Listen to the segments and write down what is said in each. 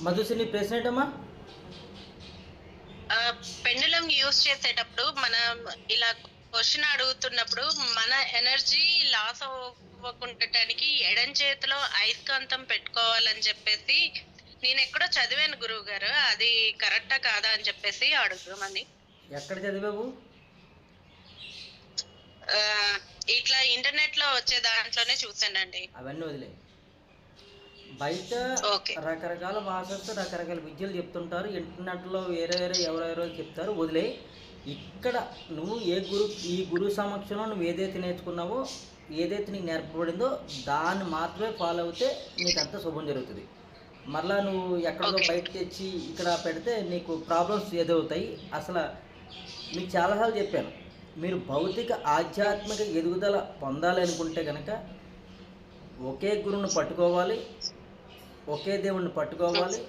మధుశ్రీ ప్రశ్న ఏంటమ్మా? Pendulum use చేసేటప్పుడు మనం ఇలా క్వశ్చన్ అడుగుతున్నప్పుడు మన ఎనర్జీ లాస్ అవ్వకుండటానికి ఎడం చేతిలో అయస్కాంతం పెట్టుకోవాలని చెప్పేసి నేను ఎక్కడో చదివాను గురువు గారు. అది కరెక్టా కాదా అని చెప్పేసి అడుగుదామని. ఎక్కడ చదివావు? ఇట్లా ఇంటర్నెట్ లో వచ్చే దాంట్లోనే చూసానండి. అవన్నీ వదిలే. బయట రకరకాల భాషస్ రకరకాల విద్యలు చెప్తుంటారు, ఇంటర్నెట్లో వేరే వేరే ఎవరెవరో చెప్తారు, వదిలే. ఇక్కడ నువ్వు ఈ గురువు సమక్షంలో నువ్వు ఏదైతే నేర్చుకున్నావో, ఏదైతే నీకు నేర్పబడిందో దాన్ని మాత్రమే ఫాలో అవుతే నీకు అంత శుభం జరుగుతుంది. మరలా నువ్వు ఎక్కడో బయట తెచ్చి ఇక్కడ పెడితే నీకు ప్రాబ్లమ్స్ ఎదురవుతాయి. అసలు మీకు చాలాసార్లు చెప్పాను, మీరు భౌతిక ఆధ్యాత్మిక ఎదుగుదల పొందాలి అనుకుంటే కనుక ఒకే గురువుని పట్టుకోవాలి, ఒకే దేవుణ్ణి పట్టుకోవాలి.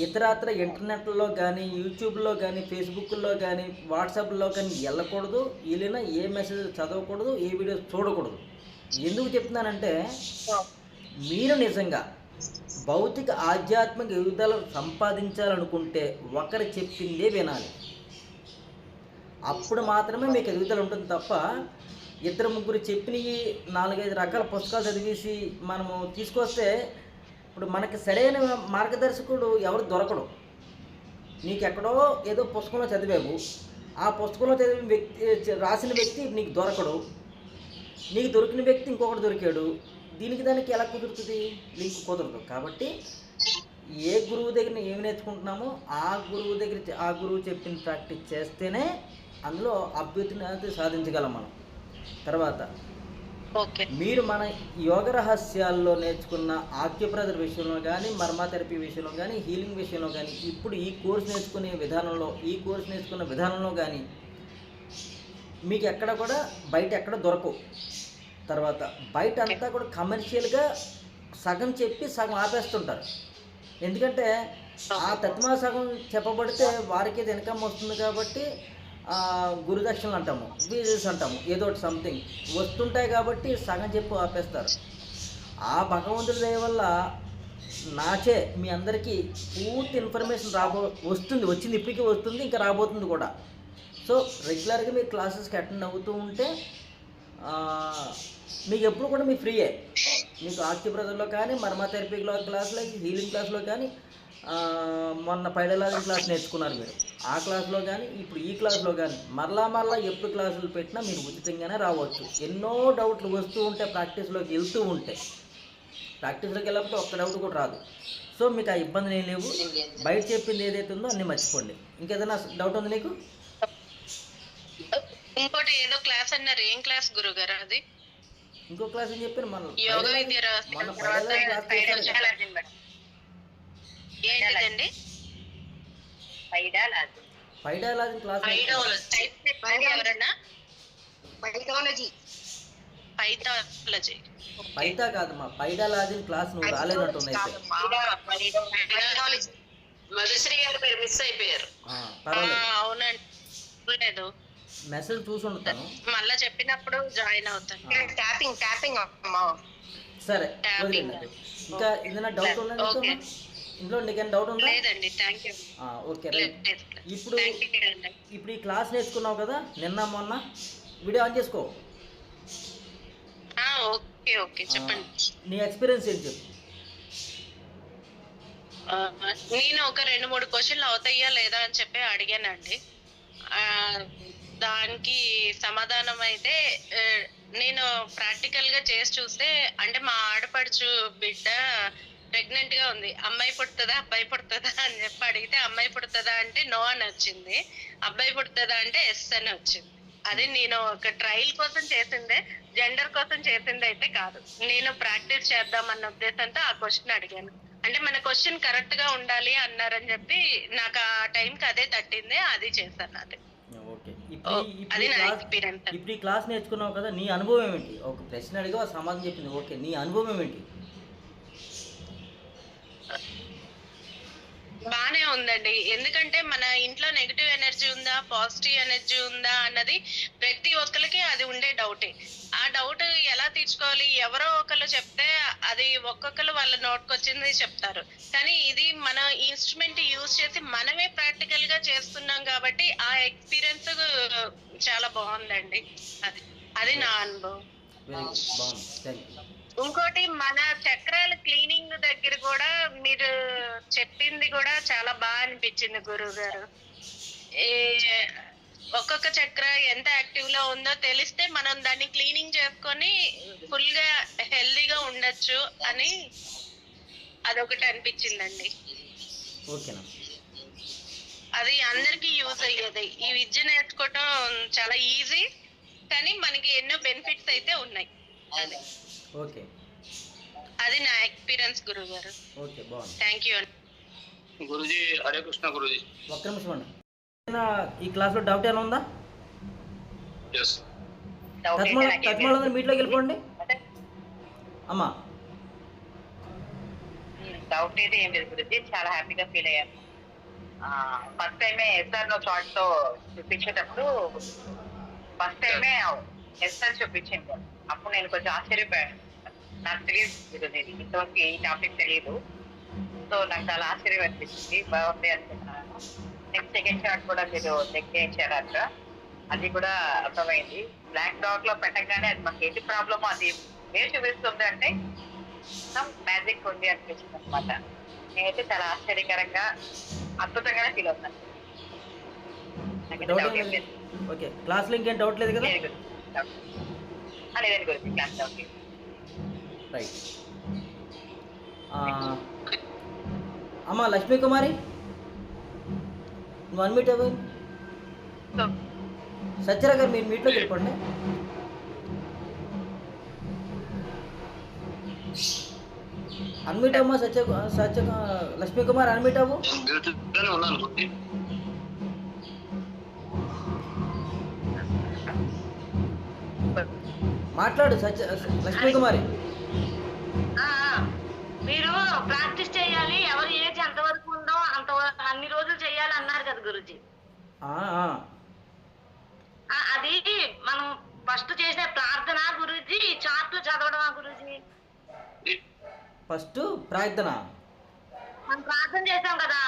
ఇతరత్ర ఇంటర్నెట్లో కానీ, యూట్యూబ్లో కానీ, ఫేస్బుక్లో కానీ, వాట్సాప్లో కానీ వెళ్ళకూడదు. వెళ్ళినా ఏ మెసేజ్ చదవకూడదు, ఏ వీడియోస్ చూడకూడదు. ఎందుకు చెప్తున్నానంటే, మీరు నిజంగా భౌతిక ఆధ్యాత్మిక ఎదుగుదల సంపాదించాలనుకుంటే ఒకరు చెప్పిందే వినాలి. అప్పుడు మాత్రమే మీకు ఎదుగుదల ఉంటుంది తప్ప ఇద్దరు ముగ్గురు చెప్పినవి 4-5 రకాల పుస్తకాలు చదివేసి మనము తీసుకొస్తే ఇప్పుడు మనకి సరైన మార్గదర్శకుడు ఎవరు దొరకడు. నీకు ఎక్కడో ఏదో పుస్తకంలో చదివావు, ఆ పుస్తకంలో చదివిన వ్యక్తి రాసిన వ్యక్తి నీకు దొరకడు. నీకు దొరికిన వ్యక్తి ఇంకొకటి దొరికాడు. దీనికి దానికి ఎలా కుదురుతుంది? నీకు కుదరదు. కాబట్టి ఏ గురువు దగ్గర ఏమి నేర్చుకుంటున్నామో ఆ గురువు చెప్పిన ప్రాక్టీస్ చేస్తేనే అందులో అభ్యున్నతి సాధించగలం మనం. తర్వాత మీరు మన యోగ రహస్యాల్లో నేర్చుకున్న ఆక్యుప్రెషర్ విషయంలో కానీ, మర్మాథెరపీ విషయంలో కానీ, హీలింగ్ విషయంలో కానీ, ఇప్పుడు ఈ కోర్సు నేర్చుకున్న విధానంలో కానీ మీకు ఎక్కడ కూడా బయట ఎక్కడ దొరకవు. తర్వాత బయట అంతా కూడా కమర్షియల్గా సగం చెప్పి సగం ఆపేస్తుంటారు. ఎందుకంటే ఆ తత్మా సగం చెప్పబడితే వారికి ఇన్కమ్ వస్తుంది కాబట్టి గురుదక్షిణలు అంటాము, బీజెస్ అంటాము, ఏదో ఒకటి సంథింగ్ వస్తుంటాయి కాబట్టి సగం చెప్పు ఆపేస్తారు. ఆ భగవంతుడి దయ వల్ల నాచే మీ అందరికీ పూర్తి ఇన్ఫర్మేషన్ వచ్చింది, ఇప్పటికీ వస్తుంది, ఇంకా రాబోతుంది కూడా. సో రెగ్యులర్గా మీరు క్లాసెస్కి అటెండ్ అవుతూ ఉంటే మీకు ఎప్పుడు కూడా మీ ఫ్రీయే. మీకు ఆక్యుప్రెషర్లో కానీ, మర్మాథెరపీలో క్లాసులో, హీలింగ్ క్లాస్లో కానీ, మొన్న పైడలాజింగ్ క్లాస్ నేర్చుకున్నారు మీరు, ఆ క్లాస్లో కానీ, ఇప్పుడు ఈ క్లాస్లో కానీ మరలా ఎప్పుడు క్లాసులు పెట్టినా మీరు ఉచితంగానే రావచ్చు. ఎన్నో డౌట్లు వస్తూ ఉంటే ప్రాక్టీస్లోకి వెళ్తూ ఉంటే, ప్రాక్టీస్లోకి వెళ్ళకపోతే ఒక్క డౌట్ కూడా రాదు. సో మీకు ఆ ఇబ్బందులు ఏం లేవు. బయట చెప్పింది ఏదైతే ఉందో అన్నీ మర్చిపోండి. ఇంకేదైనా డౌట్ ఉంది నీకు? ఇంకోటి ఏదో క్లాస్ అన్నారు, ఏం క్లాస్ గురుగారు అది? ఇంకో క్లాస్ ఏం చెప్పారు? మన ఏంటిదండి? పైడాలజీ క్లాస్. పైతా కాదమ్మా, పైడాలజీ క్లాస్ నువ్వు రాలేనట్టుంది. మధుశ్రీ గారి పేరు మిస్ అయిపోయారు. అవునండి, లేదు మెసేజ్ చూసి ఉంటాను, మళ్ళీ చెప్పినప్పుడు జాయిన్ అవుతాను. సరే వదిలేండి. ఇంకా ఏదైనా డౌట్ ఉందా ఇంట్లో? నీకేమైనా డౌట్ ఉందా? లేదండి, థ్యాంక్ యూ. Okay right. ఇప్పుడు ఈ క్లాస్ నేర్చుకున్నావు కదా, నిన్న మొన్న వీడియో ఆన్ చేసుకో. ఓకే ఓకే, చెప్పండి. నీ ఎక్స్పీరియన్స్ ఏంటి చెప్పు. నేను ఒక 2-3 క్వశ్చన్లు అవుతాయా లేదా అని చెప్పి అడిగానండి. దానికి సమాధానం అయితే నేను ప్రాక్టికల్గా చేసి చూస్తే, అంటే మా ఆడపడుచు బిడ్డ ప్రెగ్నెంట్ గా ఉంది. అమ్మాయి పుడుతుందా అబ్బాయి పుడుతుందా అని చెప్పి అడిగితే అమ్మాయి పుడుతుందా అంటే నో అని వచ్చింది, అబ్బాయి పుడుతుందా అంటే ఎస్ అని వచ్చింది. అది నేను ఒక ట్రయల్ కోసం చేసిందే, జెండర్ కోసం చేసింది అయితే కాదు. నేను ప్రాక్టీస్ చేద్దామన్న ఉద్దేశంతో ఆ క్వశ్చన్ అడిగాను. అంటే మన క్వశ్చన్ కరెక్ట్ గా ఉండాలి అన్నారని చెప్పి నాకు ఆ టైంకి అదే తట్టింది, అది చేశాను. అది ఇప్పుడు ఈ క్లాస్ నేర్చుకున్నావు కదా, నీ అనుభవం ఏమిటి? ఒక ప్రశ్న అడిగా సమాధానం చెప్పింది, ఓకే, నీ అనుభవం ఏమిటి? బానే ఉందండి. ఎందుకంటే మన ఇంట్లో నెగెటివ్ ఎనర్జీ ఉందా, పాజిటివ్ ఎనర్జీ ఉందా అన్నది ప్రతి ఒక్కరికి అది ఉండే డౌటే. ఆ డౌట్ ఎలా తీర్చుకోవాలి? ఎవరో ఒకళ్ళు చెప్తే అది ఒక్కొక్కళ్ళు వాళ్ళ నోటికొచ్చింది చెప్తారు. కానీ ఇది మన ఇన్‌స్ట్రుమెంట్ యూజ్ చేసి మనమే ప్రాక్టికల్‌గా చేస్తున్నాం కాబట్టి ఆ ఎక్స్‌పీరియన్స్ చాలా బావుందండి. అది. అది నా అనుభవం. వెరీ గుడ్, బాగుంది, థ్యాంక్ యూ. ఇంకోటి మన చక్రాల క్లీనింగ్ దగ్గర కూడా మీరు చెప్పింది కూడా చాలా బాగా అనిపించింది గురువు గారు. ఈ ఒక్కొక్క చక్ర ఎంత యాక్టివ్ లో ఉందో తెలిస్తే మనం దాన్ని క్లీనింగ్ చేసుకొని ఫుల్ గా హెల్దీగా ఉండొచ్చు అని అదొకటి అనిపించిందండి. ఓకేనా. అది అందరికీ యూజ్ అయ్యేది. ఈ విద్య నేర్చుకోవటం చాలా ఈజీ, కానీ మనకి ఎన్నో బెనిఫిట్స్ అయితే ఉన్నాయి. అది ఓకే, అది నా ఎక్స్పీరియన్స్ గురువు గారు. ఓకే, బాగుంది, థ్యాంక్ యూ. గురుజీ హరే కృష్ణ గురుజీ. ఒక్క నిమిషం అండి. ఈ క్లాస్లో డౌట్ ఏమైనా ఉందా? ఎస్ తత్మాల మీట్లోకి వెళ్ళిపోండి అమ్మా. డౌట్ అయితే ఏం లేదు గురించి, చాలా హ్యాపీగా ఫీల్ అయ్యాను. ఫస్ట్ టైమే ఎస్ఆర్ నో చార్ట్ తో చూపించేటప్పుడు ఫస్ట్ టైమే ఎస్ఆర్ చూపించింది. అప్పుడు నేను కొంచెం ఆశ్చర్యపోయాను. నాకు తెలియదు గురించి, ఇంతవరకు ఈ టాపిక్ తెలియదు. సో నాకు చాలా ఆశ్చర్యం అనిపించింది, బాగుంది అనుకుంటున్నాను. నెక్స్ట్ సెకండ్ చార్ట్ కూడా మీరు చెక్ చేయించారు అక్కడ, అది కూడా అర్థమైంది. బ్లాక్ డాట్ లో పెట్టగానే అది మాకు ఏంటి ప్రాబ్లమో అది ఏం చూపిస్తుంది అంటే మ్యాజిక్ ఉంది అనిపించింది అనమాట. నేనైతే చాలా ఆశ్చర్యకరంగా అద్భుతంగానే ఫీల్ అవుతాను. ఓకే, క్లాస్లో ఇంకేం డౌట్ లేదు కదా? లేదండి గురించి, క్లాస్ డౌట్ లేదు. రైట్. అమ్మా లక్ష్మీ కుమారి, నువ్వు అన్మీట్ అవ్వ. సత్యరా గారు మీరు మీట్లోకి వెళ్ళిపోండి. అన్మీట్ అమ్మా. సత్య లక్ష్మీ కుమార్ అన్మీట్ అవ్వు. మాట్లాడు లక్ష్మీ కుమారి. మీరు ప్రాక్టీస్ చేయాలి, ఎవరి ఏజ్ ఎంతవరకు ఉందో అన్ని రోజులు చేయాలి అన్నారు కదా గురుజీ. అది మనం ఫస్ట్ చేసే ప్రార్థన గురుజీ, చార్ట్లు చదవడమా గురుజీ? ఫస్ట్ ప్రార్థన మనం ప్రార్థన చేసాం కదా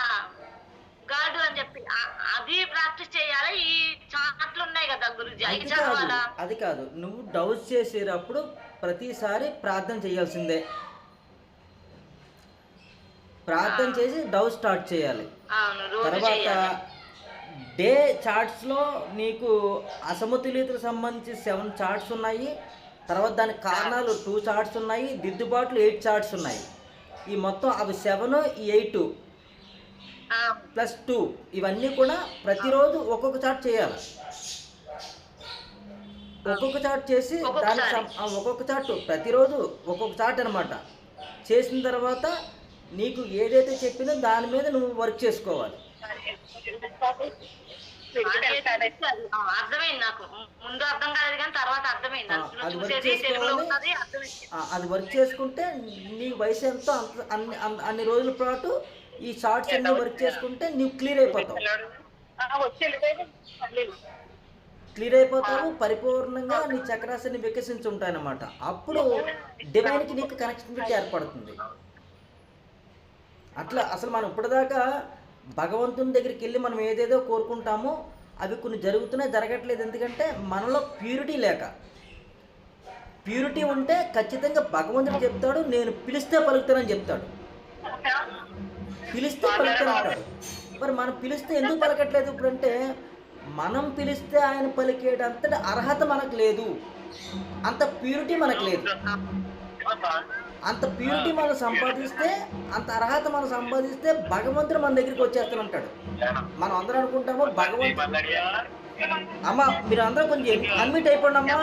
గాడ్ అని చెప్పి, అది ప్రాక్టీస్ చేయాలి. ఈ చార్ట్లు ఉన్నాయి కదా గురుజీ, అవి చదవాలా? అది కాదు, నువ్వు డౌస్ చేసేటప్పుడు ప్రతిసారి ప్రార్థన చేయాల్సిందే. ప్రార్థన చేసి డౌస్ స్టార్ట్ చేయాలి. తర్వాత డే చార్ట్స్లో నీకు అసమతుల్యతకు సంబంధించి 7 చార్ట్స్ ఉన్నాయి. తర్వాత దానికి కారణాలు 2 చార్ట్స్ ఉన్నాయి. దిద్దుబాట్లు 8 చార్ట్స్ ఉన్నాయి. ఈ మొత్తం అవి 7, 8 ప్లస్ 2 ఇవన్నీ కూడా ప్రతిరోజు ఒక్కొక్క చార్ట్ చేయాలి. ఒక్కొక్క చార్ట్ చేసి దానికి ఒక్కొక్క చార్ట్ ప్రతిరోజు ఒక్కొక్క చార్ట్ అనమాట. చేసిన తర్వాత నీకు ఏదైతే చెప్పినా దాని మీద నువ్వు వర్క్ చేసుకోవాలి. అర్థమైంది, నాకు ముందు అర్థం కాలేదు కానీ తర్వాత అర్థమైంది. అది వర్క్ చేసుకుంటే నీ వయసు ఎంతో అన్ని రోజుల పాటు ఈ షార్ట్స్ అన్ని వర్క్ చేసుకుంటే నీవు క్లియర్ అయిపోతావు. పరిపూర్ణంగా నీ చక్రాన్ని వికసించి ఉంటాయన్నమాట. అప్పుడు డివైన్కి నీకు కనెక్టివిటీ ఏర్పడుతుంది. అట్లా అసలు మనం ఇప్పటిదాకా భగవంతుని దగ్గరికి వెళ్ళి మనం ఏదేదో కోరుకుంటామో అవి కొన్ని జరుగుతున్నాయి, జరగట్లేదు. ఎందుకంటే మనలో ప్యూరిటీ లేక. ప్యూరిటీ ఉంటే ఖచ్చితంగా భగవంతుడు చెప్తాడు, నేను పిలిస్తే పలుకుతానని చెప్తాడు. పిలిస్తే పలుకుతానంటాడు. మరి మనం పిలిస్తే ఎందుకు పలకట్లేదు? ఇప్పుడంటే మనం పిలిస్తే ఆయన పలికేటంతటి అర్హత మనకు లేదు, అంత ప్యూరిటీ మనకు లేదు. అంత ప్యూరిటీ మనం సంపాదిస్తే, అంత అర్హత మనం సంపాదిస్తే భగవంతుడు మన దగ్గరికి వచ్చేస్తానంటాడు. మనం అందరం అనుకుంటాము భగవంతుడు. అమ్మా మీరు అందరూ కొంచెం అన్మిట్ అయిపోండి అమ్మా.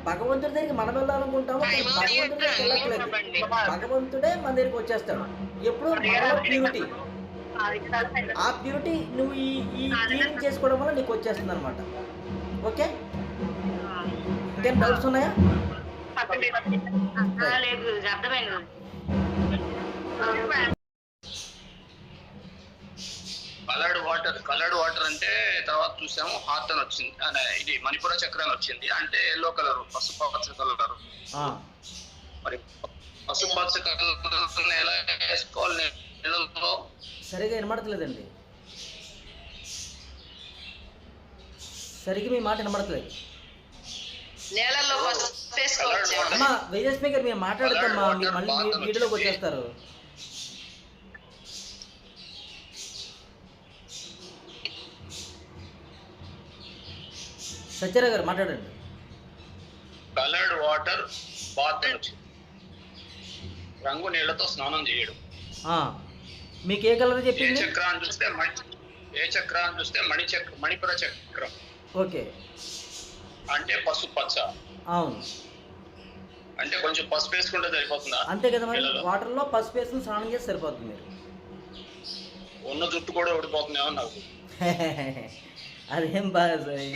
భగవంతుడి దగ్గరికి మనం వెళ్ళాలనుకుంటాము, భగవంతుడి దగ్గరికి వెళ్ళట్లేదు. భగవంతుడే మన దగ్గరికి వచ్చేస్తాడు ఎప్పుడు? మనలో ప్యూరిటీ. ఆ ప్యూరిటీ నువ్వు ఈ క్లీనింగ్ చేసుకోవడం వల్ల నీకు వచ్చేస్తుంది అనమాట. ఓకే, ఇంకేం డౌట్స్ ఉన్నాయా? చూసాము హార్ట్ అని వచ్చింది, ఇది మణిపుర చక్ర అని వచ్చింది. అంటే ఎల్లో కలర్, పసుపచ్చ కలర్. ఆ, మరి పసుపచ్చ కలర్ ఎలా వేసుకోవాలి నీళ్ళలో? సరిగా వినబడతలేదండి, సరిగ్గా మీ మాట వినబడతలేదు. నేలల్లో పసుపు వేసుకోవచ్చు. అమ్మా విజయలక్ష్మి గారు మీరు మాట్లాడతామ్మా, మీరు మళ్ళీ వీడియోలోకి వచ్చేస్తారు. సత్యరావు గారు మాట్లాడండి. కలర్డ్ వాటర్ బాత్ అని వచ్చింది, రంగు నీళ్లతో స్నానం చేయడం. ఆ, మీకు ఏ కలర్ ఏ చెప్పింది? చక్రాన్ని చూస్తే మణిపుర చక్రం ఓకే, అంటే పసుపచ్చ. అవును అంటే కొంచెం పసుపు వేసుకుంటే సరిపోతుందా? అంతే కదా మరి, నీళ్ళలో? వాటర్లో పసుపు వేసుకుని స్నానం చేసి సరిపోతుంది మీరు. ఉన్న జుట్టు కూడా ఊడిపోతుందేమో నాకు. అదేం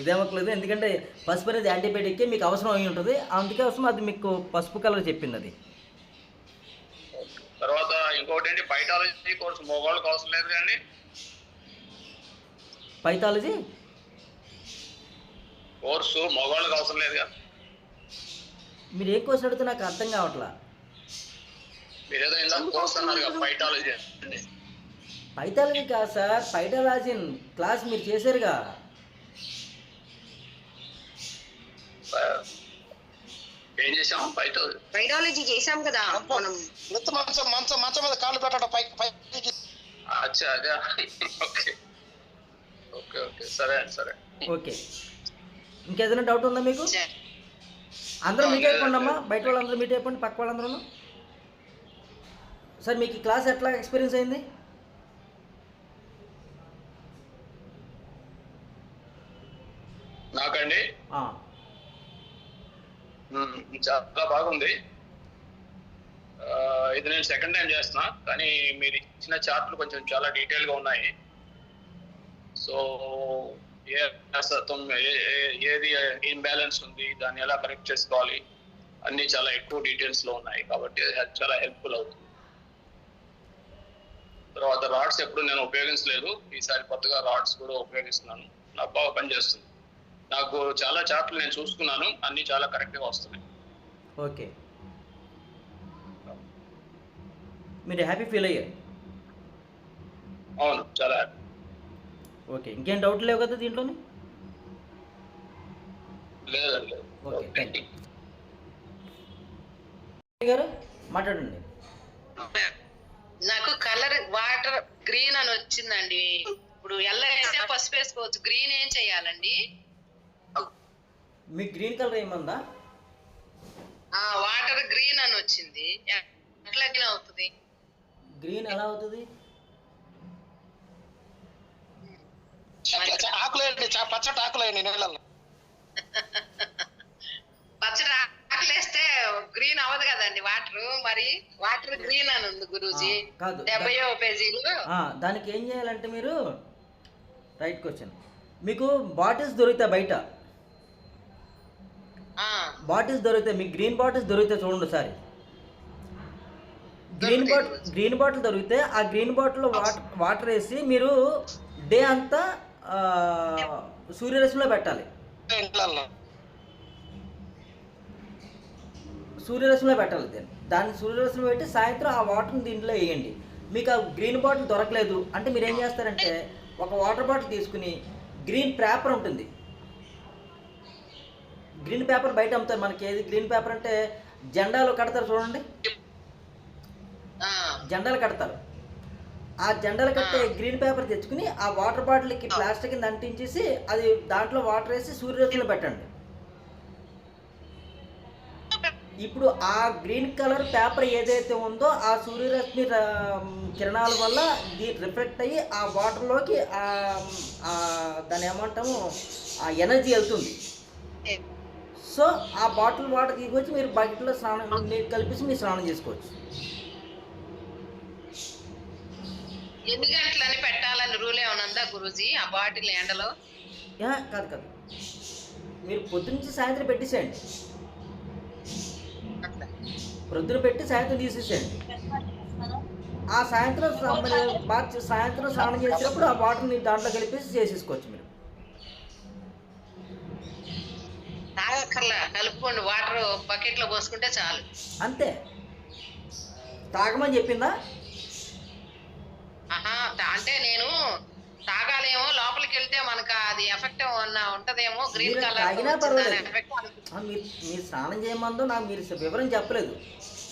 ఇదేమట్లేదు, ఎందుకంటే పసుపు అనేది యాంటీబయాటిక్ మీకు అవసరం అయి ఉంటుంది, అందుకోసం అది మీకు పసుపు కలర్ చెప్పింది అది. తర్వాత ఇంకొకటి ఏంటి, పైటాలజీ కోర్సు మగవాళ్ళకి అవసరం లేదు కానీ పైథాలజీ కోర్సు మగవాళ్ళకి అవసరం లేదుగా. మీరు ఏ కోర్స్ అడిగితే నాకు అర్థం కావట్లా. మీరు ఏదో ఇందాక కోర్స్ అన్నారు పైటాలజీ అండి. పైథాలజీ కాదు సార్, పైథాలజీ క్లాస్ మీరు చేశారుగా. ఏం చేసాం? వైరాలజీ చేసాం కదా మనం. మంచం మీద కాళ్ళు పెట్టడం పైకి. అచ్చా అదే. ఓకే ఓకే ఓకే, సరే అండి, సరే. ఓకే, ఇంకేదైనా డౌట్ ఉందా మీకు? అందరూ మీట్ అయిపోండి అమ్మా, బయట వాళ్ళందరూ మీట్ అయిపోండి, పక్క వాళ్ళందరూ. సార్ మీకు ఈ క్లాస్ ఎట్లా ఎక్స్పీరియన్స్ అయింది? నాకండి ఆ, చాలా బాగుంది. ఇది నేను సెకండ్ టైం చేస్తున్నా, కానీ మీరు ఇచ్చిన చార్ట్లు కొంచెం చాలా డీటెయిల్గా ఉన్నాయి. సో ఏ శాతం ఏది ఇన్బ్యాలెన్స్ ఉంది, దాన్ని ఎలా కరెక్ట్ చేసుకోవాలి, అన్నీ చాలా ఎక్కువ డీటెయిల్స్లో ఉన్నాయి, కాబట్టి చాలా హెల్ప్ఫుల్ అవుతుంది. తర్వాత రాడ్స్ ఎప్పుడు నేను ఉపయోగించలేదు, ఈసారి కొత్తగా రాడ్స్ కూడా ఉపయోగిస్తున్నాను, నాకు బాగా పనిచేస్తుంది. నాకు చాలా చార్ట్లు నేను చూసుకున్నాను, అన్నీ చాలా కరెక్ట్గా వస్తున్నాయి. ఓకే, మీరు హ్యాపీ ఫీల్ అయ్యారు? అవును, చాలా హ్యాపీ. ఓకే, ఇంకేం డౌట్ లేవు కదా దీంట్లోని? లేదండి, లేదు. ఓకే, థ్యాంక్ యూ గారు మాట్లాడండి. నాకు కలర్ వాటర్ గ్రీన్ అని వచ్చిందండి. ఇప్పుడు ఎల్లో అయితే పసుపు వేసుకోవచ్చు, గ్రీన్ ఏం చెయ్యాలండి? మీకు గ్రీన్ కలర్ ఏమందా? వాటర్ గ్రీన్ అని వచ్చింది, ఎట్లా గ్రీన్ అవుతుంది? గ్రీన్ ఎలా అవుతుంది? ఆకులేండి, పచ్చటి ఆకులేండి నీళ్ళల్లో. పచ్చడి ఆకలేస్తే గ్రీన్ అవ్వదు కదండి వాటర్. మరి వాటర్ గ్రీన్ అని ఉంది గురూజీ, కాదు 70వ పేజీలో. దానికి ఏం చేయాలంటే మీరు, రైట్ క్వశ్చన్, మీకు బాటిల్స్ దొరుకుతాయి బయట, బాటిల్స్ దొరుకుతాయి, మీకు గ్రీన్ బాటిల్స్ దొరుకుతాయి చూడండి సారి. గ్రీన్ బాటిల్ దొరికితే ఆ గ్రీన్ బాటిల్లో వాటర్ వేసి మీరు డే అంతా సూర్యరశ్మిలో పెట్టాలి. సూర్యరశ్మిలో పెట్టాలి దాన్ని సూర్యరశ్మిలో పెట్టి సాయంత్రం ఆ వాటర్ని దీంట్లో వేయండి. మీకు ఆ గ్రీన్ బాటిల్ దొరకలేదు అంటే మీరు ఏం చేస్తారంటే, ఒక వాటర్ బాటిల్ తీసుకుని గ్రీన్ పేపర్ ఉంటుంది, గ్రీన్ పేపర్ బయట అమ్ముతారు మనకి. ఏది గ్రీన్ పేపర్ అంటే జెండాలు కడతారు చూడండి, జెండాలు కడతారు. ఆ జెండాలు కట్టే గ్రీన్ పేపర్ తెచ్చుకుని ఆ వాటర్ బాటిల్కి ప్లాస్టిక్ కింద అంటించేసి అది దాంట్లో వాటర్ వేసి సూర్యరశ్మిలో పెట్టండి. ఇప్పుడు ఆ గ్రీన్ కలర్ పేపర్ ఏదైతే ఉందో ఆ సూర్యరశ్మి కిరణాల వల్ల రిఫ్లెక్ట్ అయ్యి ఆ వాటర్లోకి దాన్ని ఏమంటాము ఆ ఎనర్జీ వెళ్తుంది. సో ఆ బాటిల్ వాటర్ తీసుకొచ్చి మీరు బకెట్లో నీరు కలిపేసి మీరు స్నానం చేసుకోవచ్చు. ఎన్ని గంటలని పెట్టాలని రూల్ ఏమైనా ఉందా గురూజీ ఆ బాటిల్ ఎండలో? కాదు కాదు, మీరు పొద్దునుంచి సాయంత్రం పెట్టేసేయండి, ప్రొద్దున పెట్టి సాయంత్రం తీసేసేయండి. ఆ సాయంత్రం స్నానం చేసేటప్పుడు ఆ వాటర్ని దాంట్లో కలిపేసి చేసేసుకోవచ్చు మీరు. తాగక్కర్లా, కలుపుకోండి, వాటర్ బకెట్ లో పోసుకుంటే చాలు. అంతే. తాగమని చెప్పిందా? ఆహా, అంటే నేను తాగాలేమో, లోపలికి వెళ్తే మనకు అది ఎఫెక్ట్ ఉంటదేమో, గ్రీన్ మీరు కలర్ తాగినా పర్వాలేదు. మీరు స్నానం చేయమందో నాకు మీరు వివరం చెప్పలేదు.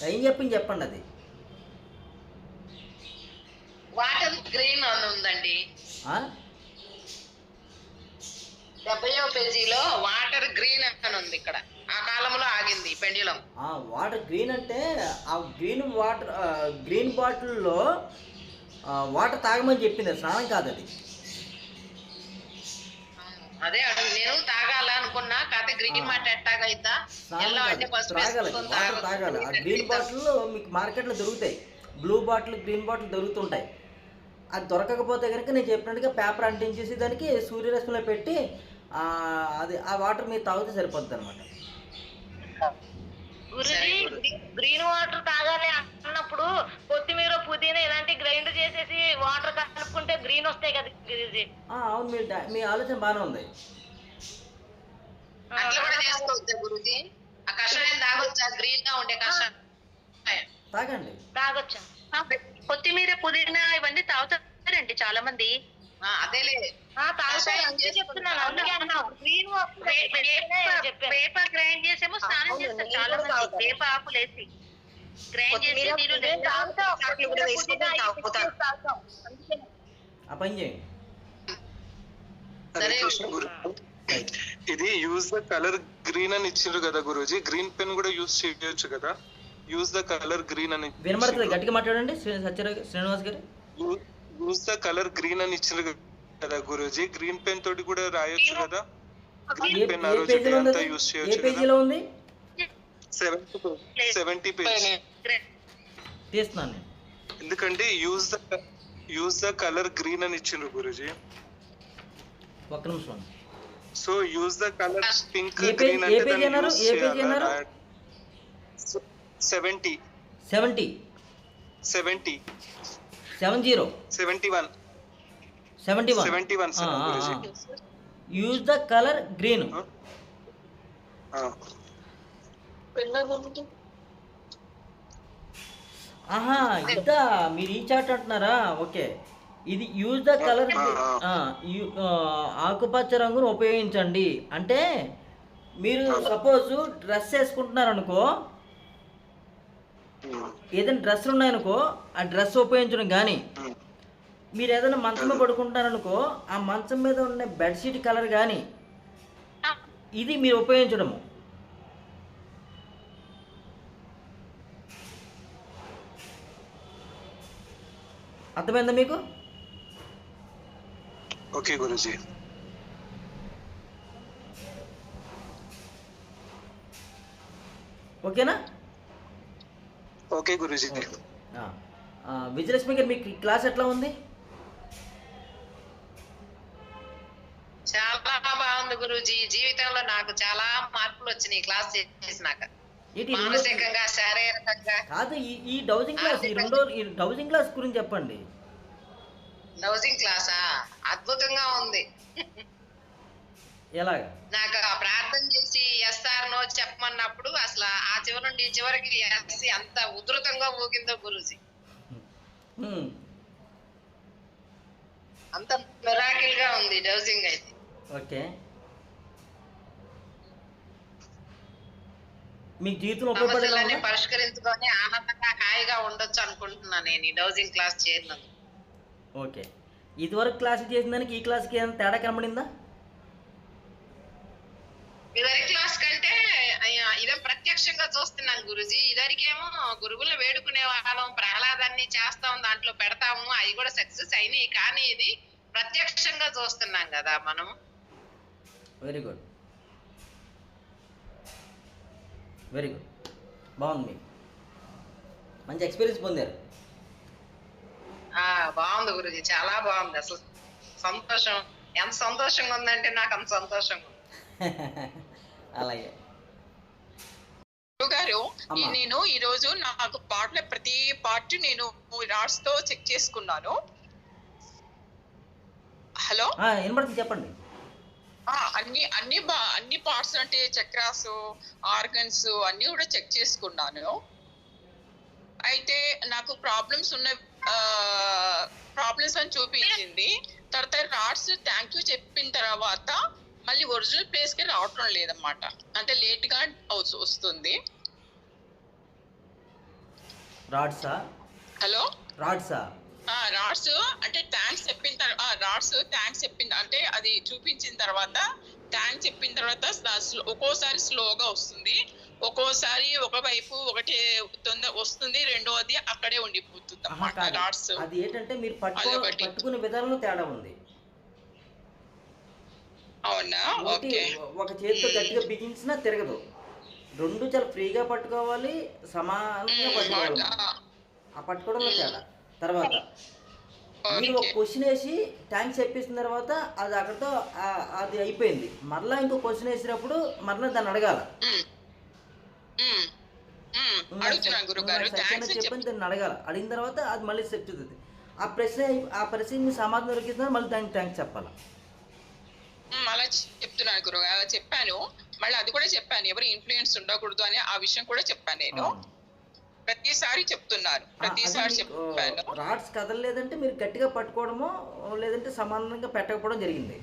ఏం చెప్పండి అది. వాటర్ గ్రీన్ అని ఉందండి. ఆ? 70వ పేజీలో వాటర్ గ్రీన్ అని ఉంది. ఇక్కడ ఆ కాలంలో ఆగింది పెండ్యులం. వాటర్ గ్రీన్ అంటే ఆ గ్రీన్ బాటిల్లో వాటర్ తాగమని చెప్పింది, స్నానం కాదు అది. అదే నేను తాగాలనుకున్నా, కాకపోతే గ్రీన్ మాట ఎట్టాగైతా, ఎల్లో అంటే పసుపు వేసుకొని తాగాలి. ఆ గ్రీన్ బాటిల్ మీకు మార్కెట్లో దొరుకుతాయి, బ్లూ బాటిల్, గ్రీన్ బాటిల్ దొరుకుతుంటాయి. అది దొరకకపోతే కనుక నేను చెప్పినట్టుగా పేపర్ అంటించేసి దానికి సూర్యరశ్మిలో పెట్టి అది ఆ వాటర్ మీరు తాగితే సరిపోతుంది అనమాట. గురుజీ, గ్రీన్ వాటర్ తాగాలి అన్నప్పుడు కొత్తిమీర, పుదీనా ఇలాంటి గ్రైండ్ చేసేసి వాటర్ కలుపుకుంటే గ్రీన్ వస్తాయి కదా గురుజీ? అవును, మీ ఆలోచన బాగానే ఉంది. అట్లా కూడా చేసుకోవచ్చా గురుజీ? ఆ కషాయం తాగొచ్చా? గ్రీన్ గా ఉండే కషాయం తాగండి. తాగొచ్చా? కొత్తిమీర, పుదీనా ఇవన్నీ తాగుతారండి చాలా మంది. అదేలే పేపర్ గ్రైండ్ చేసేమో స్నానం చేస్తారు చాలా మంది. వేప ఆకులు వేసి గ్రైండ్ చేసి నీళ్ళు ఆ పని చేయండి. హరే కృష్ణ గురు. ఇది యూజ్ ద కలర్ గ్రీన్ అని ఇచ్చిండ్రు కదా గురూజీ, గ్రీన్ పెన్ కూడా యూజ్ చేయొచ్చు కదా? యూజ్ ద కలర్ గ్రీన్ అని వినబడుతుంది, గట్టిగా మాట్లాడండి శ్రీనివాస్ గారు. యూజ్ ద కలర్ గ్రీన్ అని ఇచ్చిండ్రు కదా గురూజీ, గ్రీన్ పెన్ తోటి కూడా రాయొచ్చు కదా? గ్రీన్ పెన్ ఆ రోజు అంతా యూజ్ చేయొచ్చు కదా? 70 పేజ్ తీస్తున్నాను. ఎందుకంటే యూజ్ ద కలర్ గ్రీన్ అని ఇచ్చిండ్రు గురూజీ. ఒక్క నిమిషం. So use the colour pink A green page అంటే అన్నారు? 70 70 70 70 71 71 Guruji. Use the colour green. ఆహా, ఇదా మీరు ఈ చాట్ అంటున్నారా? ఓకే, ఇది యూజ్ ద కలర్ ఆకుపచ్చ రంగును ఉపయోగించండి అంటే మీరు సపోజ్ డ్రెస్ వేసుకుంటున్నారు అనుకో, ఏదైనా డ్రెస్సులు ఉన్నాయనుకో ఆ డ్రెస్ ఉపయోగించడం, కానీ మీరు ఏదైనా మంచం మీద పడుకుంటారనుకో ఆ మంచం మీద ఉన్న బెడ్షీట్ కలర్ కానీ ఇది మీరు ఉపయోగించడము. అర్థమైందా మీకు? ఓకే గురూజీ. ఓకేనా? ఓకే గురూజీ. విజయలక్ష్మి గారు, మీకు క్లాస్ ఎట్లా ఉంది? చాలా బాగుంది గురూజీ. జీవితంలో నాకు చాలా మార్పులు వచ్చినాయి క్లాస్ చేసినాక, మానసికంగా, శారీరకంగా. కాదు, ఈ డౌజింగ్ క్లాస్, ఈ డౌజింగ్ క్లాస్ గురించి చెప్పండి. డౌజింగ్ క్లాసా? అద్భుతంగా ఉంది. ఎలాగా? నాకు ఆ ప్రార్థన చేసి ఎస్ఆర్ నో చెప్పమన్నప్పుడు అసలు ఆ చివరి నుండి ఈ చివరికి ఎస్సి అంత ఉధృతంగా ఊగిందో గురూజీ. అంత మిరాకిల్ గా ఉంది డౌజింగ్ అయితే. ఓకే, మీకు జీవితంలో సమస్యలన్నీ పరిష్కరించుకొని ఆనందంగా హాయిగా ఉండొచ్చు అనుకుంటున్నాను నేను ఈ డౌజింగ్ క్లాస్ చేరినందుకు. ఓకే, ఇదివరకు క్లాస్ చేసిన దానికి ఈ క్లాస్కి ఏమైనా తేడా కనబడిందా? ఇదివరకు క్లాస్ కంటే ఇదే ప్రత్యక్షంగా చూస్తున్నాను గురుజీ. ఇదివరకేమో గురువులు వేడుకునే వాళ్ళం, ప్రహ్లాదాన్ని చేస్తాం, దాంట్లో పెడతాము, అవి కూడా సక్సెస్ అయినాయి. కానీ ఇది ప్రత్యక్షంగా చూస్తున్నాం కదా మనం. వెరీ గుడ్, వెరీ గుడ్, బాగుంది. మీకు మంచి ఎక్స్పీరియన్స్ పొందారు. బాగుంది గురుజీ, చాలా బాగుంది. అసలు సంతోషం, ఎంత సంతోషంగా ఉందంటే నాకు అంత సంతోషంగా ఉంది. అలాగే గారు, నేను ఈ రోజు నాకు పాటల ప్రతి పార్ట్ నేను రాట్స్ తో చెక్ చేసుకున్నాను. హలో, వినపడుతుంది, చెప్పండి. అన్ని పార్ట్స్ అంటే చక్రాస్, ఆర్గన్స్ అన్ని కూడా చెక్ చేసుకున్నాను. అయితే నాకు ప్రాబ్లమ్స్ అని చూపించింది. తర్వాత రాడ్స్ థ్యాంక్ యూ చెప్పిన తర్వాత మళ్ళీ ఒరిజినల్ ప్లేస్ కి రావటం లేదన్నమాట. అంటే లేట్ గా వస్తుంది. రాడ్సా? హలో, రాడ్సా? రాడ్స్ అంటే థ్యాంక్స్ చెప్పిన అంటే అది చూపించిన తర్వాత థ్యాంక్స్ చెప్పిన తర్వాత ఒక్కోసారి స్లోగా వస్తుంది, ఒక్కోసారి ఒకవైపు ఒకటి తొందర వస్తుంది, రెండోది అక్కడే ఉండిపోతుంది అన్నమాట. రాడ్స్ అది ఏంటంటే మీరు పట్టుకునే విధానంలో తేడా ఉంది. అవునా? ఓకే. ఒక చేతితో గట్టిగా బిగించినా తిరగదు, రెండు చాలా ఫ్రీగా పట్టుకోవాలి, సమానంగా పట్టుకోవాలి. ఆ పట్టుకోవడంలో తేడా. తర్వాత మీరు ఒక క్వశ్చన్ వేసి థ్యాంక్స్ చెప్పేసిన తర్వాత అది అక్కడితో అది అయిపోయింది. మరలా ఇంకో క్వశ్చన్ వేసినప్పుడు మరలా దాన్ని అడగాల. చెప్పని దాన్ని అడగాల. అడిగిన తర్వాత అది మళ్ళీ చెప్తుంది. ఆ ప్రశ్న మీ సమాధానం దొరికిందా మళ్ళీ దానికి థ్యాంక్స్ చెప్పాలి. అలా చెప్తున్నాను గురువు, అలా చెప్పాను. మళ్ళీ అది కూడా చెప్పాను, ఎవరు ఇన్ఫ్లుయెన్స్ ఉండకూడదు అని ఆ విషయం కూడా చెప్పాను. నేను ప్రతిసారి చెప్తున్నాను, ప్రతిసారి చెప్పాను. రాడ్స్ కదలలేదంటే మీరు గట్టిగా పట్టుకోవడమో లేదంటే సమానంగా పెట్టకపోవడం జరిగింది.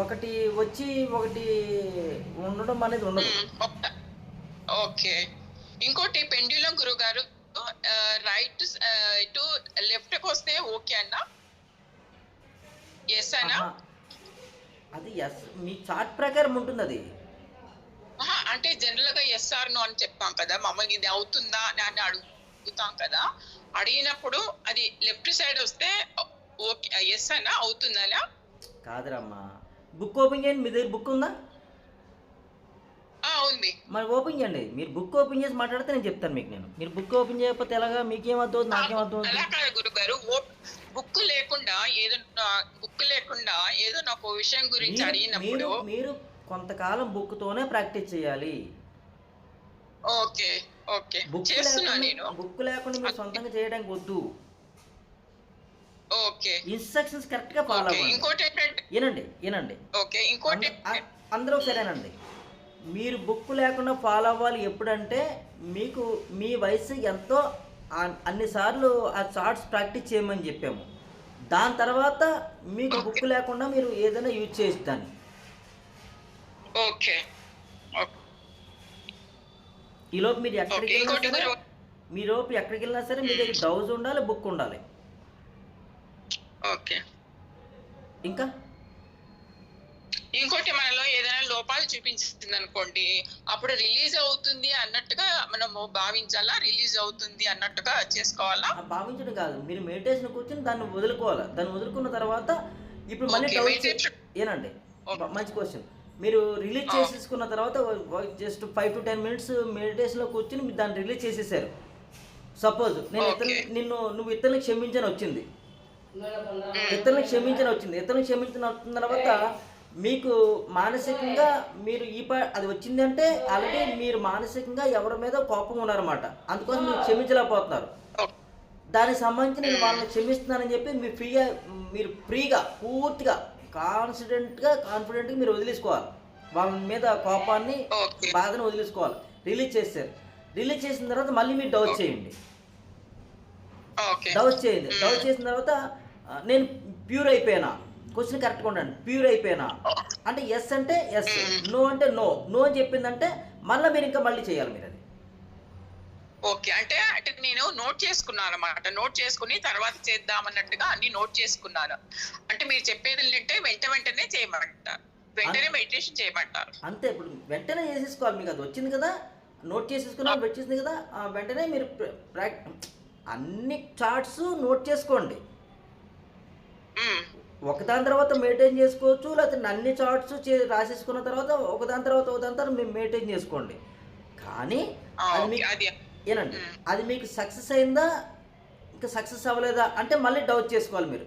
ఒకటి వచ్చి ఒకటి ఉండడం అనేది ఉండదు. ఓకే. ఇంకోటి పెండ్యులం గురువు గారు, రైట్ టు లెఫ్ట్ కి వస్తే ఓకే అన్నా? ఎస్ అన్నా? అది ఎస్, మీ చార్ట్ ప్రకారం ఉంటుంది అది. అంటే జనరల్ గా ఎస్ఆర్ నో అని చెప్పాం కదా, మమ్మల్ని ఇది అవుతుందా అని అడుగుతాం కదా. అడిగినప్పుడు అది లెఫ్ట్ సైడ్ వస్తే ఓకే ఎస్ అన్నా అవుతుందా? కాదురమ్మా, బుక్ ఓపెన్ చేయండి. మీ దగ్గర బుక్ ఉందా? ఉంది. మరి ఓపెన్ చేయండి. మీరు బుక్ ఓపెన్ చేసి మాట్లాడితే నేను చెప్తాను మీకు. మీరు బుక్ ఓపెన్ చేయకపోతే ఎలాగా? మీకేమవుతుంది, నాకేమవుతుంది? అలా కాదు గురుగారు, బుక్ లేకుండా ఏదో నాకు విషయం గురించి అడిగినప్పుడు మీరు కొంతకాలం బుక్తోనే ప్రాక్టీస్ చేయాలి. ఓకే ఓకే, చేస్తున్నా నేను. బుక్ లేకుండా మీరు సొంతంగా చేయడానికి వద్దు. ఓకే, ఇన్స్ట్రక్షన్స్ కరెక్ట్ గా ఫాలో అవ్వండి. ఇంకోటి ఏంటంటే వినండి. ఓకే, ఇంకోటి అందరూ సరేనండి. మీరు బుక్ లేకుండా ఫాలో అవ్వాలి ఎప్పుడంటే మీకు మీ వయసు ఎంతో అన్నిసార్లు ఆ చార్ట్స్ ప్రాక్టీస్ చేయమని చెప్పాము. దాని తర్వాత మీకు బుక్ లేకుండా మీరు ఏదైనా యూజ్ చేసి దాన్ని. ఓకే. ఈలోపు మీరు ఎక్కడికి వెళ్ళినా సరే మీ దగ్గర డౌజ్ ఉండాలి, బుక్ ఉండాలి. ఓకే. ఇంకా ఇంకోటి మనలో ఏదైనా లోపాలు చూపించింది అనుకోండి, అప్పుడు రిలీజ్ అవుతుంది అన్నట్టుగా మనము భావించాలా? రిలీజ్ అవుతుంది అన్నట్టుగా చేసుకోవాలా? భావించడం కాదు, మీరు మెడిటేషన్ కూర్చొని దాన్ని వదులుకోవాలి. దాన్ని వదులుకున్న తర్వాత ఇప్పుడు మళ్ళీ ఏనండి, మంచి క్వశ్చన్. మీరు రిలీజ్ చేసేసుకున్న తర్వాత జస్ట్ 5 to 10 minutes మెడిటేషన్లో కూర్చొని మీరు దాన్ని రిలీజ్ చేసేసారు. సపోజ్ నువ్వు ఇతరులను క్షమించని వచ్చింది. ఇతరులను క్షమించిన తర్వాత మీకు మానసికంగా మీరు అది వచ్చింది అంటే ఆల్రెడీ మీరు మానసికంగా ఎవరి మీద కోపం ఉన్నారన్నమాట. అందుకోసం మీరు క్షమించలేకపోతున్నారు. దానికి సంబంధించి నేను వాళ్ళని క్షమిస్తున్నానని చెప్పి మీరు ఫ్రీగా పూర్తిగా కాన్ఫిడెంట్గా మీరు వదిలేసుకోవాలి. వాళ్ళ మీద కోపాన్ని, బాధను వదిలేసుకోవాలి. రిలీజ్ చేసిన తర్వాత మళ్ళీ మీరు డౌట్ చేయండి. డౌట్ చేసిన తర్వాత నేను ప్యూర్ అయిపోయినా, క్వశ్చన్ కరెక్ట్గా ఉండండి. ప్యూర్ అయిపోయినా అంటే ఎస్ అంటే ఎస్, నో అంటే నో అని చెప్పిందంటే మళ్ళీ చేయాలి మీరు అది. ఓకే, అంటే నేను నోట్ చేసుకున్నాను అన్నమాట. నోట్ చేసుకుని తర్వాత చేద్దామన్నట్టుగా అన్ని నోట్ చేసుకున్నాను. అంటే మీరు చెప్పేది ఏంటంటే వెంటనే చేయమంటారు, వెంటనే మెడిటేషన్ చేయమంటారు. అంతే, ఇప్పుడు వెంటనే చేసేసుకోవాలి. మీకు అది వచ్చింది కదా, నోట్ చేసేసుకున్నాను, వచ్చింది కదా, వెంటనే మీరు అన్ని చార్ట్స్ నోట్ చేసుకోండి. ఒకదాని తర్వాత మెయింటైన్ చేసుకోవచ్చు, లేకపోతే అన్ని చార్ట్స్ రాసేసుకున్న తర్వాత ఒకదాని తర్వాత మీరు మెయింటైన్ చేసుకోండి. కానీ ఏనండి, అది మీకు సక్సెస్ అయిందా ఇంకా సక్సెస్ అవ్వలేదా అంటే మళ్ళీ డౌట్ చేసుకోవాలి మీరు.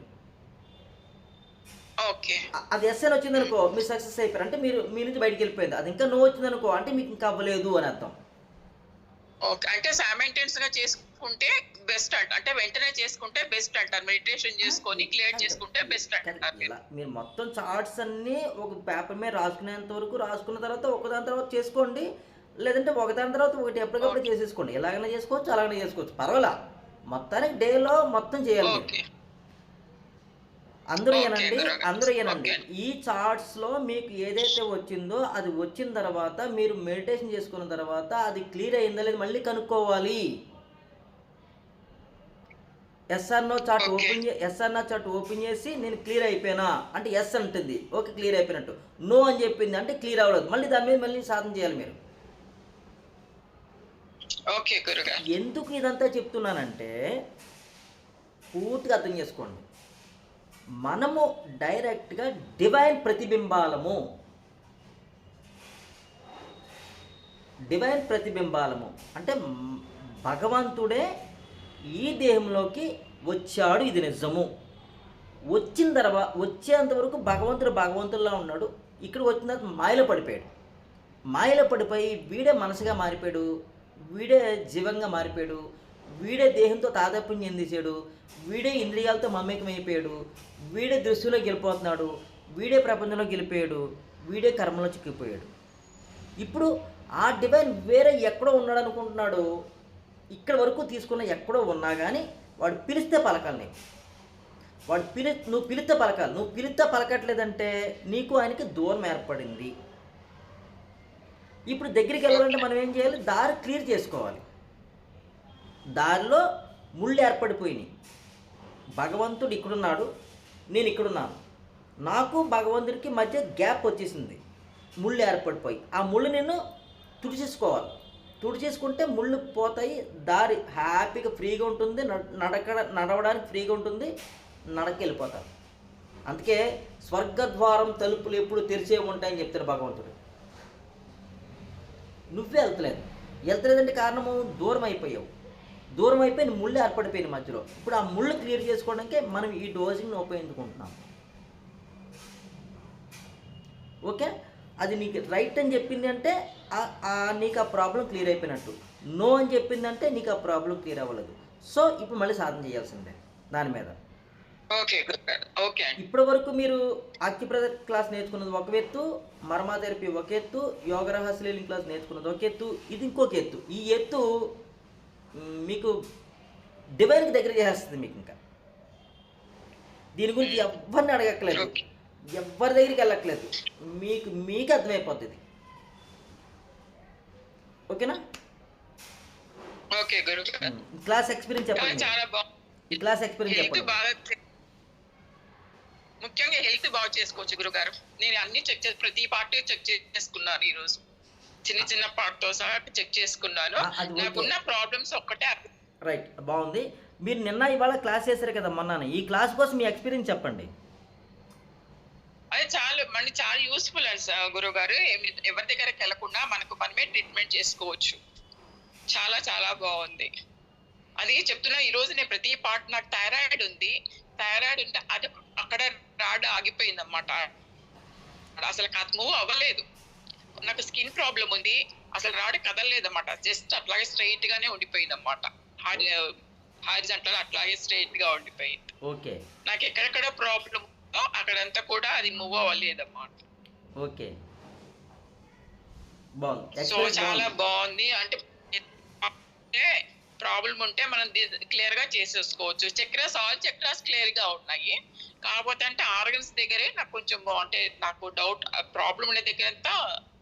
అది ఎస్ అని వచ్చింది అనుకో మీరు సక్సెస్ అయిపోయారు అంటే మీరు మీ నుంచి బయటికి వెళ్ళిపోయింది. అది ఇంకా నో వచ్చింది అనుకో అంటే మీకు ఇంకా అవ్వలేదు అని అర్థం. ఓకే, అంటే సైమల్టేనియస్ గా చేసుకుంటే బెస్ట్ అంటే వెంటనే చేసుకుంటే బెస్ట్ అంటారు. మెడిటేషన్ చేసుకొని క్లియర్ చేసుకుంటే బెస్ట్ అంటారు మీరు. ఇలా మీరు మొత్తం చార్ట్స్ అన్నీ ఒక పేపర్ మీద రాసుకునేంత వరకు రాసుకున్న తర్వాత ఒకదాని తర్వాత చేసుకోండి, లేదంటే ఒకదాని తర్వాత ఒకటి ఎప్పటికప్పుడు చేసేసుకోండి. ఎలాగైనా చేసుకోవచ్చు, అలాగైనా చేసుకోవచ్చు, పర్వాలా. మొత్తానికి డేలో మొత్తం చేయాలి మీరు. ఓకే అందరూ ఓకే ఏనండి, గురుగారు. అందరూ ఏనండి, ఓకే. ఈ చార్ట్స్లో మీకు ఏదైతే వచ్చిందో అది వచ్చిన తర్వాత మీరు మెడిటేషన్ చేసుకున్న తర్వాత అది క్లియర్ అయిందా లేదు మళ్ళీ కనుక్కోవాలి. ఎస్ఆర్నో చార్ట్ ఓకే. ఓపెన్ చేసి నేను క్లియర్ అయిపోయినా అంటే ఎస్ అంటుంది, ఓకే క్లియర్ అయిపోయినట్టు. నో అని చెప్పింది అంటే క్లియర్ అవ్వలేదు, మళ్ళీ దాని మీద మళ్ళీ సాధన చేయాలి మీరు. ఓకే గురుగారు. ఎందుకు ఇదంతా చెప్తున్నానంటే పూర్తిగా అర్థం చేసుకోండి. మనము డైరెక్ట్గా డివైన్ ప్రతిబింబాలము. అంటే భగవంతుడే ఈ దేహంలోకి వచ్చాడు, ఇది నిజము. వచ్చిన తర్వాత వచ్చేంతవరకు భగవంతుడిలా ఉన్నాడు. ఇక్కడ వచ్చిన తర్వాత మాయలో పడిపోయి వీడే మనసుగా మారిపోయాడు, వీడే జీవంగా మారిపోయాడు, వీడే దేహంతో తాదాత్మ్యం చెందేశాడు, వీడే ఇంద్రియాలతో మమేకమైపోయాడు, వీడే దృష్టిలోకి వెళ్ళిపోతున్నాడు, వీడే ప్రపంచంలోకి వెళ్ళిపోయాడు, వీడే కర్మలో చిక్కిపోయాడు. ఇప్పుడు ఆ డివైన్ వేరే ఎక్కడో ఉన్నాడు అనుకుంటున్నాడు. ఇక్కడ వరకు తీసుకున్న ఎక్కడో ఉన్నా కానీ వాడు పిలిస్తే పలకాలి. నువ్వు పిలిస్తే పలకాలి. నువ్వు పిలిస్తే పలకట్లేదంటే నీకు ఆయనకి దూరం ఏర్పడింది. ఇప్పుడు దగ్గరికి వెళ్ళాలంటే మనం ఏం చేయాలి? దారి క్లియర్ చేసుకోవాలి. దారిలో ముళ్ళు ఏర్పడిపోయినాయి. భగవంతుడు ఇక్కడున్నాడు, నేను ఇక్కడున్నాను. నాకు భగవంతుడికి మధ్య గ్యాప్ వచ్చేసింది, ముళ్ళు ఏర్పడిపోయి. ఆ ముళ్ళు నేను తుడిచేసుకోవాలి. తుడిచేసుకుంటే ముళ్ళు పోతాయి, దారి హ్యాపీగా ఫ్రీగా ఉంటుంది, నడవడానికి ఫ్రీగా ఉంటుంది, వెళ్ళిపోతారు. అందుకే స్వర్గద్వారం తలుపులు ఎప్పుడు తెరిచే ఉంటాయని చెప్తారు భగవంతుడు. నువ్వే వెళ్తలేదంటే కారణము దూరం అయిపోయావు. దూరం అయిపోయి ముళ్ళు ఏర్పడిపోయింది మధ్యలో. ఇప్పుడు ఆ ముళ్ళు క్లియర్ చేసుకోవడానికే మనం ఈ డోజింగ్ని ఉపయోగించుకుంటున్నాం. ఓకే, అది నీకు రైట్ అని చెప్పింది అంటే నీకు ఆ ప్రాబ్లం క్లియర్ అయిపోయినట్టు. నో అని చెప్పింది అంటే నీకు ఆ ప్రాబ్లం క్లియర్ అవ్వలేదు. సో ఇప్పుడు మళ్ళీ సాధన చేయాల్సిందే దాని మీద. Okay okay. ఇప్పటి వరకు మీరు ఆక్యుప్రెషర్ క్లాస్ నేర్చుకున్నది ఒక ఎత్తు, మర్మా థెరపీ ఒక ఎత్తు, యోగ రహస్య లీలింగ్ క్లాస్ నేర్చుకున్నది ఒక ఎత్తు, ఇది ఇంకొక ఎత్తు. ఈ ఎత్తు మీకు డివైన్కి దగ్గర చేస్తుంది. మీకు ఇంకా దీని గురించి ఎవరిని అడగట్లేదు, ఎవరి దగ్గరికి వెళ్ళట్లేదు, మీకు అర్థమైపోతుంది. ఓకేనా? ఓకే గురుగారు. క్లాస్ ఎక్స్పీరియన్స్ చెప్పండి. చాలా ఈ క్లాస్ ఎక్స్పీరియన్స్ హెల్త్ చెప్పండి. బాగా, ముఖ్యంగా హెల్త్ బాగా చేసుకోవచ్చు గురుగారు. నేను అన్ని ప్రతి పార్ట్ చెక్ చేసుకున్నాను ఈ రోజు. చిన్న పార్ట్ తో సహా చెక్ చేసుకున్నాను. నాకున్న ప్రాబ్లమ్స్ ఒక్కటే. రైట్, బాగుంది. మీరు నిన్న ఇవాళ క్లాస్ చేశారు కదా మొన్న, ఈ క్లాస్ కోసం మీ ఎక్స్పీరియన్స్ చెప్పండి. అది చాలా యూస్ఫుల్ గురుగారు. ఎవరి దగ్గరికి వెళ్ళకుండా మనకు మనమే ట్రీట్మెంట్ చేసుకోవచ్చు. చాలా చాలా బాగుంది. అది చెప్తున్నా, ఈ రోజు నేను ప్రతి పార్ట్, నాకు థైరాయిడ్ ఉంటే అది అక్కడ రాడ్ ఆగిపోయింది అన్నమాట. అసలు అది మూవ్ అవ్వలేదు. నాకు స్కిన్ ప్రాబ్లం ఉంది, అసలు రాడ్ కదలలేదు అన్నమాట. జస్ట్ అట్లాగే స్ట్రైట్ గానే ఉండిపోయింది అన్నమాట. హారిజాంటల్ అట్లాగే స్ట్రైట్ గా ఉండిపోయింది. ఓకే, నాకు ఎక్కడెక్కడ ప్రాబ్లం ఉందో అక్కడంతా కూడా అది మూవ్ అవ్వలేదు అన్నమాట. ఓకే, బాగుంది. సో చాలా బాగుంది. అంటే ప్రాబ్లం ఉంటే మనం క్లియర్ గా చేసేసుకోవచ్చు. ఆల్ చక్రాస్ క్లియర్ గా ఉన్నాయి. కాకపోతే అంటే ఆర్గన్స్ దగ్గరే నాకు కొంచెం అంటే నాకు డౌట్, ప్రాబ్లం ఉండే దగ్గర అంతా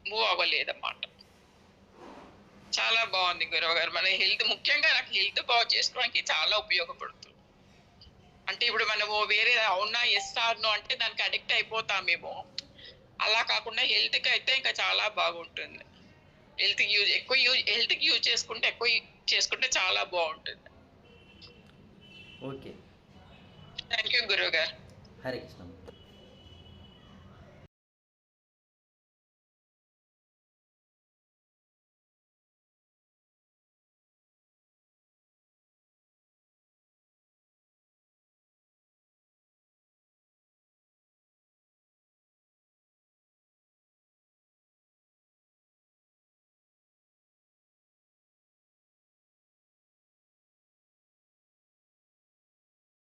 మూవ్ అవ్వలేదన్నమాట. చాలా బాగుంది గురువు గారు. మన హెల్త్, ముఖ్యంగా నాకు హెల్త్ బాగు చేసుకోవడానికి చాలా ఉపయోగపడుతుంది. అంటే ఇప్పుడు మనము వేరే అవునా ఎస్ఆర్నో అంటే దానికి అడిక్ట్ అయిపోతామేమో, అలా కాకుండా హెల్త్ కి అయితే ఇంకా చాలా బాగుంటుంది. హెల్త్ కి యూజ్ చేసుకుంటే చాలా బాగుంటుంది. ఓకే, థ్యాంక్ యూ గురువు గారు. హరే కృష్ణ.